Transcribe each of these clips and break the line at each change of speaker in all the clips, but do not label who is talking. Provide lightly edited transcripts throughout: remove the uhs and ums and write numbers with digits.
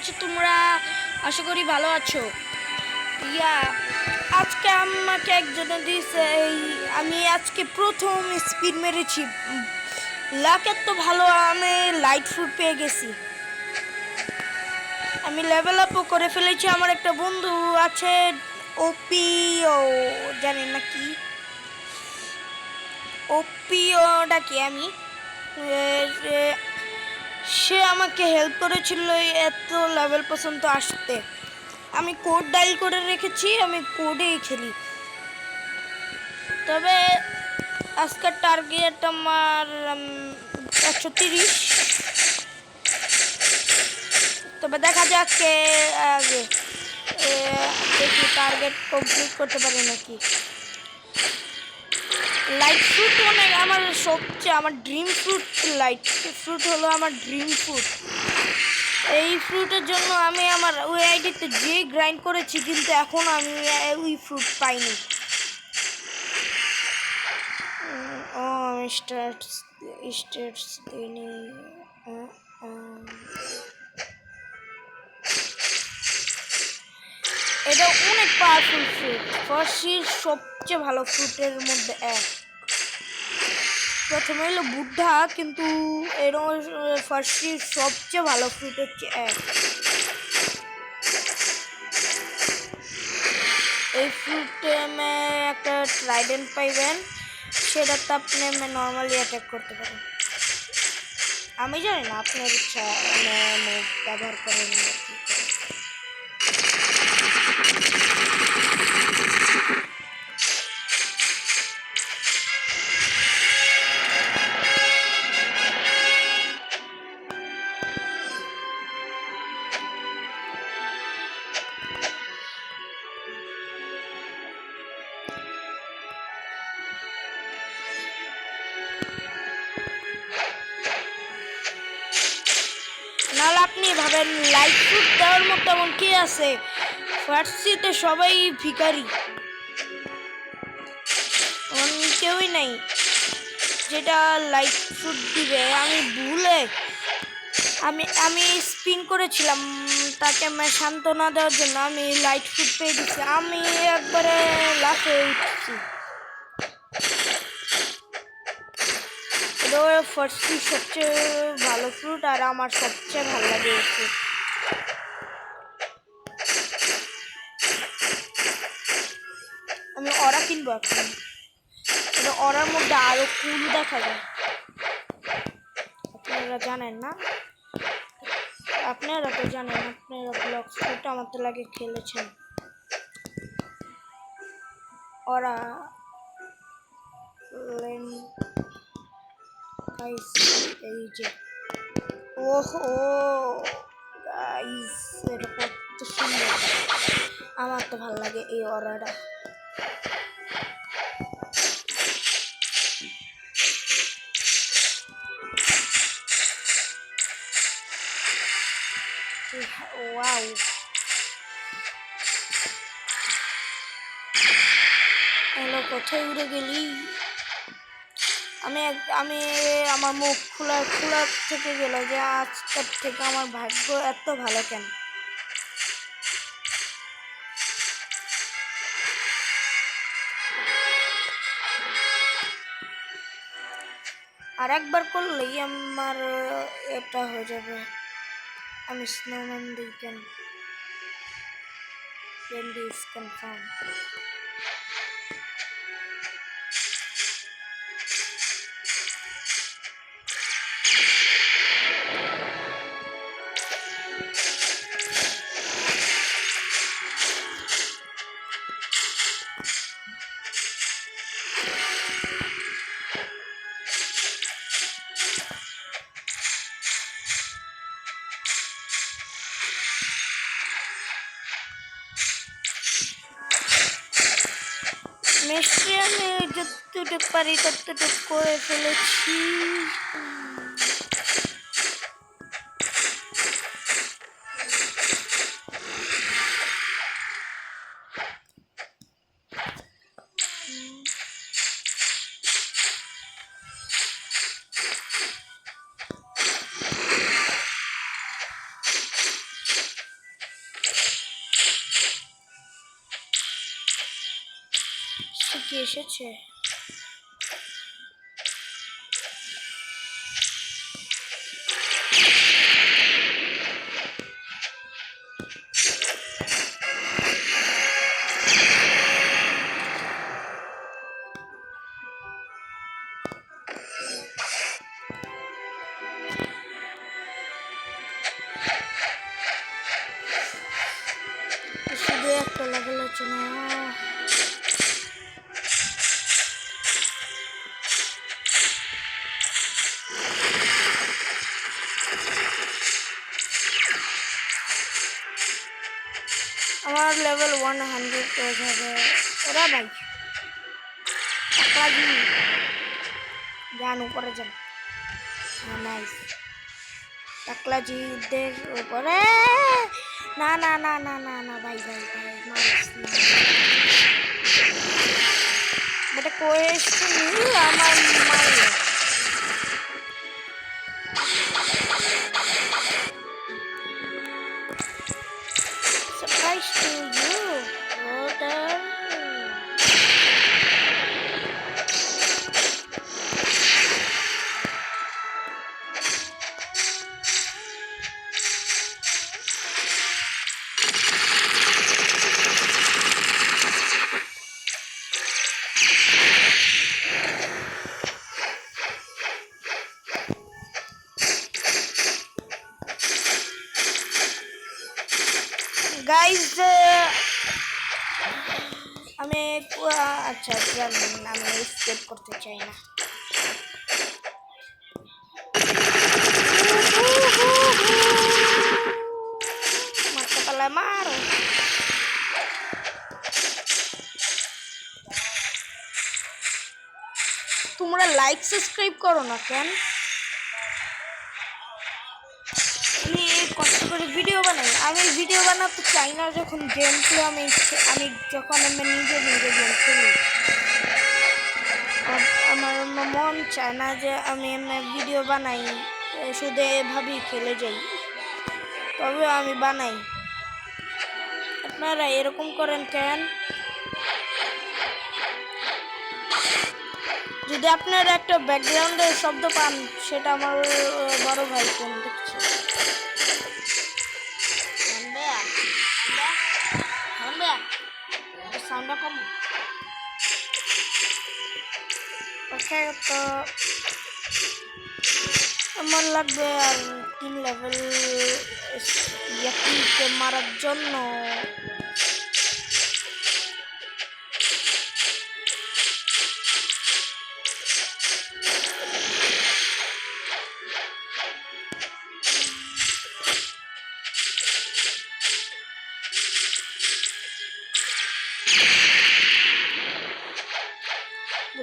আছো তোমরা? আশা করি ভালো আছো। ইয়া আজকে আমাকে একজনে দিয়েছে আমি আজকে প্রথম স্পিড মেরেছি। লাকের তো ভালো, আমি লাইট ফ্রুট পেয়ে গেছি। আমি লেভেল আপও করে ফেলেছি। আমার একটা বন্ধু আছে ওপি, ও জানি না কি ওপিওটা কি, আমি সে আমাকে হেল্প করেছিল এত লেভেল পর্যন্ত আসতে। আমি কোড ডাইল করে রেখেছি, আমি কোডেই খেলি। তবে আজকের টার্গেট আমার 130। তবে দেখা যাক কে আগে দেখি টার্গেট কমপ্লিট করতে পারি নাকি। লাইট ফ্রুট অনেক আমার সবচেয়ে আমার ড্রিম ফ্রুট। লাইট ফ্রুট হলো আমার ড্রিম ফ্রুট। এই ফ্রুটের জন্য আমি আমার ওই আইডিতে যে গ্রাইন্ড করেছি, কিন্তু এখন আমি ওই ফ্রুট পাইনি। ও স্টেটস দিইনি। এটা অনেক পাওয়ারফুল ফ্রুট, ফার্সির সবচেয়ে ভালো ফ্রুটের মধ্যে এক। প্রথমে হলো বুদ্ধা, কিন্তু এরকম ফার্সির সবচেয়ে ভালো ফ্রুট হচ্ছে এক। এই ফ্রুটে একটা ট্রাইডেন্ট পাইবেন, সেটাতে আপনি নর্মালি অ্যাটাক করতে পারেন। আমি জানি না, আপনার ইচ্ছা ব্যবহার করেন কি করেন। নাহলে আপনি ভাবেন লাইট ফ্রুট দেওয়ার মতো এমন কি আছে? ফার্সিতে সবাই ভিখারি, কেউই নাই যেটা লাইট ফ্রুট দিবে। আমি ভুলে আমি স্পিন করেছিলাম তাকে সান্ত্বনা দেওয়ার জন্য, আমি লাইট ফ্রুট পেয়ে দিচ্ছি। আমি একবারে লাফে উঠছি। ফার্সি সবচেয়ে ভালো ফ্রুট, আর আমার সবচেয়ে ভালো লাগে এই ফ্রুট। আমি অরা কিনবো এখন। অরার মধ্যে আরো কুল দেখা যায়, আপনারা জানেন না? আপনারা তো জানেন, আপনারা ব্লক ফ্রুট আমার তো লাগে খেলেছেন। ওরা এই যে ওহো গাইস, এটা কত সুন্দর, আমার তো ভালো লাগে এই অরাটা। ওয়াও, হ্যালো, কোথায় উড়ে গেলি? আমি আমার মুখ খোলা থেকে গেল যে আজকের থেকে আমার ভাগ্য এত ভালো কেন? আর একবার করলেই আমার এটা হয়ে যাবে। আমি স্নোম্যান দিই কেন? Candy is confirmed. নিশ্চয়ই আমি যতটুকু পারি ততটুকু করে ফেলেছি। কি এসেছে? শুধু একটা লেভেল আছে না। আমার লেভেল 100 হয়ে যাবে। ওরা ভাই টাকলাজি যান উপরে যান। নাইস। টাকলাজিদের উপরে না না না না না না ভাই ভাই ভাই মারিস না। এটা কোয়েশ্চেন আমার মাইরে surprise to you brother. Guys, আমি আচ্ছা আমি স্কেপ করতে চাই না। মারতে পারলে মারো। তোমরা লাইক সাবস্ক্রাইব করো না কেন? আমি কষ্ট করে ভিডিও বানাই। আমি ভিডিও বানাতে চাই না যখন গেম প্লে আমি যখন আমি নিজে গেম খেলি আমার মন চায় না যে আমি ভিডিও বানাই, শুধু এভাবেই খেলে যাই, তবে আমি বানাই। আপনারা এরকম করেন কেন? যদি আপনারা একটা ব্যাকগ্রাউন্ডের শব্দ পান সেটা আমার বড় ভাই ফোন দেখছে। সাউন্ডটা কম। ওকে, তো আমার লাগবে আর 3 লেভেল ইয়াকিকে মারার জন্য।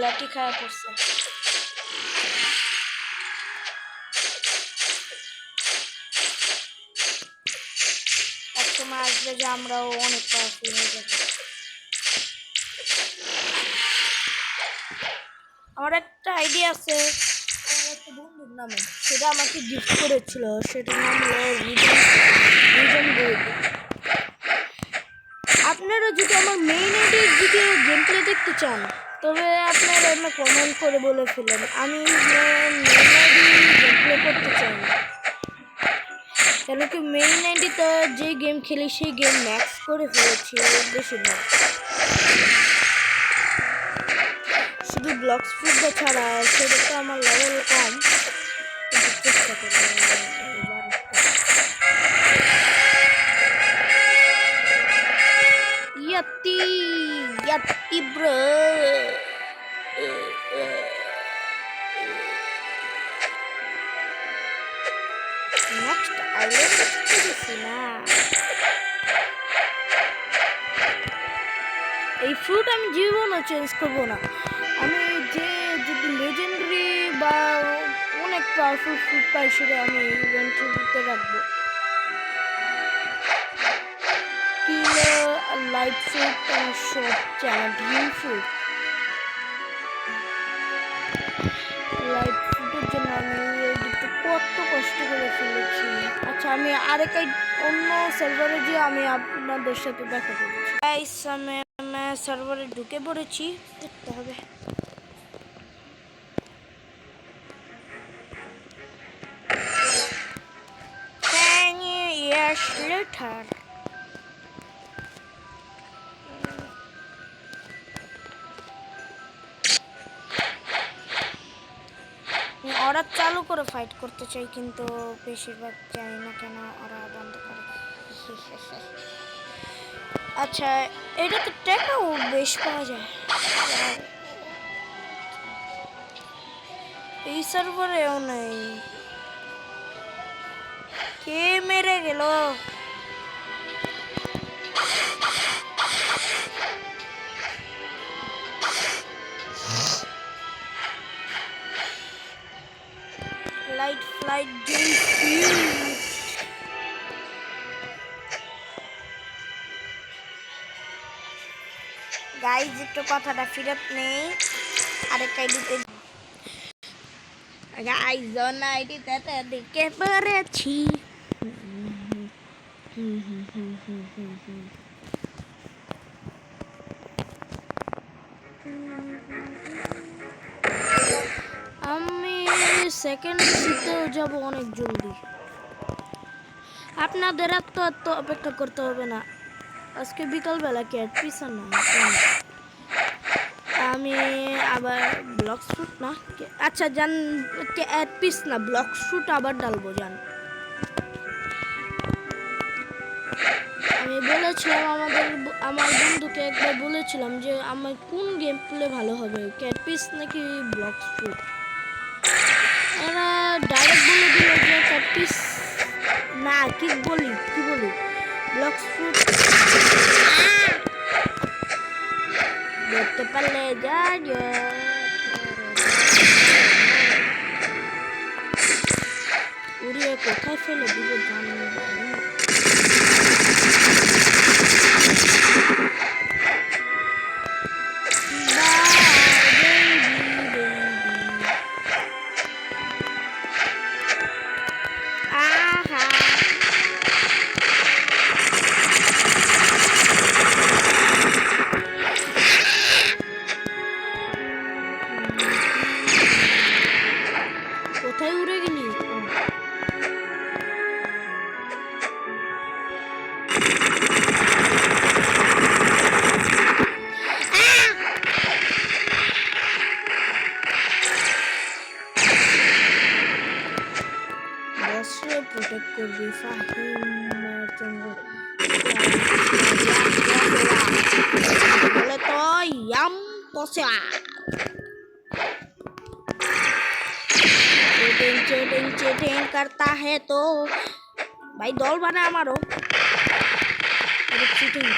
লাঠি খাওয়া পড়ছে। একসময় আসবে যে আমরাও অনেক পাওয়ারফুল হয়ে যাবো। আমার একটা আইডিয়া আছে আমার একটা বন্ধুর নামে, সেটা আমাকে গিফট করেছিল। সেটার নাম হলো রিজন গুড। আপনারা যদি আমার মেইন আইডির দিকে গেম প্লে দেখতে চান তবে আপনারা এমনি কমেন্ট করে বলে ফেলেন। আমি মেইন আইডি গেম প্লে করতে চাই না, কেন কি মেইন আইডিতে যে গেম খেলি সেই গেম ম্যাক্স করে ফেলেছি বেশিরভাগ। শুধু ব্লকস ফুটবল ছাড়া সেটাতে আমার লেভেল কম, কিন্তু চেষ্টা করি ইয়াত্তি ব্রো। নেক্সট এই ফ্রুট আমি জীবনও চেঞ্জ করবো না। আমি যদি লেজেন্ডারি বা অনেক পাওয়ারফুল ফ্রুট পাই সেটা আমি ইনভেন্টরিতে রাখবো। লাইট ফ্রুট আমার সবচেয়ে আমার ড্রিম ফ্রুট। লাইট ফ্রুটের জন্য আমি কত কষ্ট করে ফেলেছি। আচ্ছা, আমি অন্য সার্ভারে গিয়ে আমি আপনাদের সাথে দেখা করছি। সার্ভারে ঢুকে পড়েছি, দেখতে হবে। Years later. ওরা চালু করে ফাইট করতে চাই, কিন্তু বেশিরভাগ জানি না কেন ওরা বন্ধ করে। আচ্ছা, এটা তো টাকাও বেশ পাওয়া যায়। এই সার্ভারেও নেই। কে মেরে গেল? লাইট ফ্লাইট গাইজ, একটু কথাটা ফেরত নেই। আরেকটা আইডিতে গাইজ অন্য আইডিতে দেখে পড়েছি। আমি সেকেন্ড সিটেও যাব অনেক জলদি। আপনাদের আর তো অপেক্ষা করতে হবে না। আজকে বিকালবেলা ক্যাট পিছন না, আমি আবার ব্লক শুট না, আচ্ছা জান, ক্যাট পিস না ব্লক শুট আবার ডালবো জান। আমি বলেছিলাম আমার বন্ধুকে একবার বলেছিলাম যে আমার কোন গেম প্লে ভালো হবে, ক্যাট পিস নাকি ব্লক শুট। এরা ডাইরেক্ট বলে দিল যে ক্যাট পিস না, কি বলি ব্লক শুট। দেখতে পারলে যা উড়িয়ে কোথায় ফেলে দিব জানি না। কোথায় উড়ে গেলি? বসে প্রোটেক্ট করবি ফাহিম বলে তো ইয়াম বসে चेटिंग करता है तो भाई दौड़ बना मारो। चीटिंग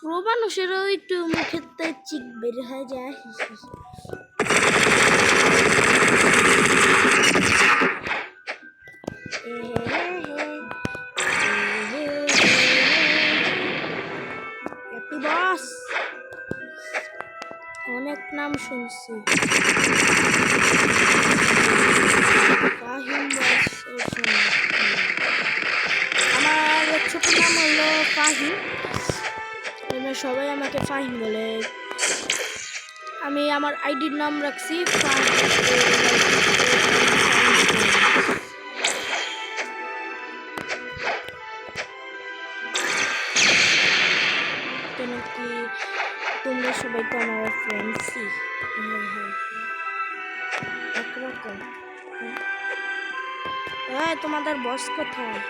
প্রো মানুষেরও একটু মুখেতে চিক বের হয়ে যায়। বস অনেক নাম শুনছি, ফাহিম বস। আমার ছোট নাম হলো ফাহিম, সবাই আমাকে ফাহিম বলে। আমি আমার আইডির নাম রাখছি কেন কি তোমরা সবাই তো আমার ফ্রেন্ডসই। একরকম। তোমাদের বস কোথায়?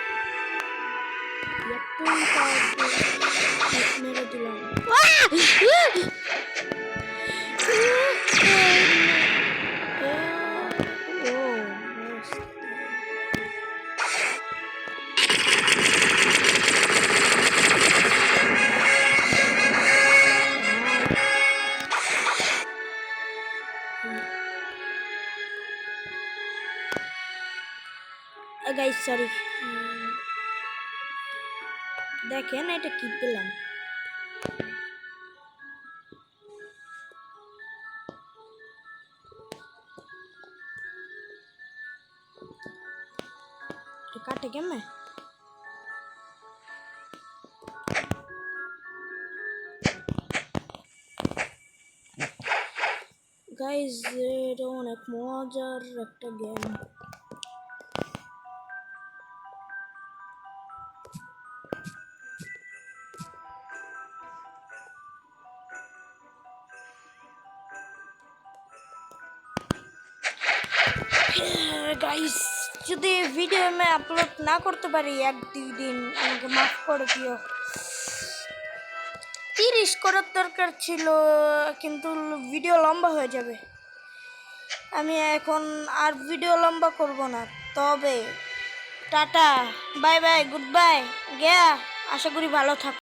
মেরে দিলাম। গাইস সরি, দেখেন এটা কি পেলাম। কাটে কেমনে? গাইজ এটা অনেক মজার একটা গেম। গাইস যদি ভিডিও আমি আপলোড না করতে পারি 1-2 দিন আমাকে মাফ করে দিও। 30 করার দরকার ছিল কিন্তু ভিডিও লম্বা হয়ে যাবে। আমি এখন আর ভিডিও লম্বা করব না। তবে tata, bye bye, goodbye, গেয়া। আশা করি ভালো থাকো।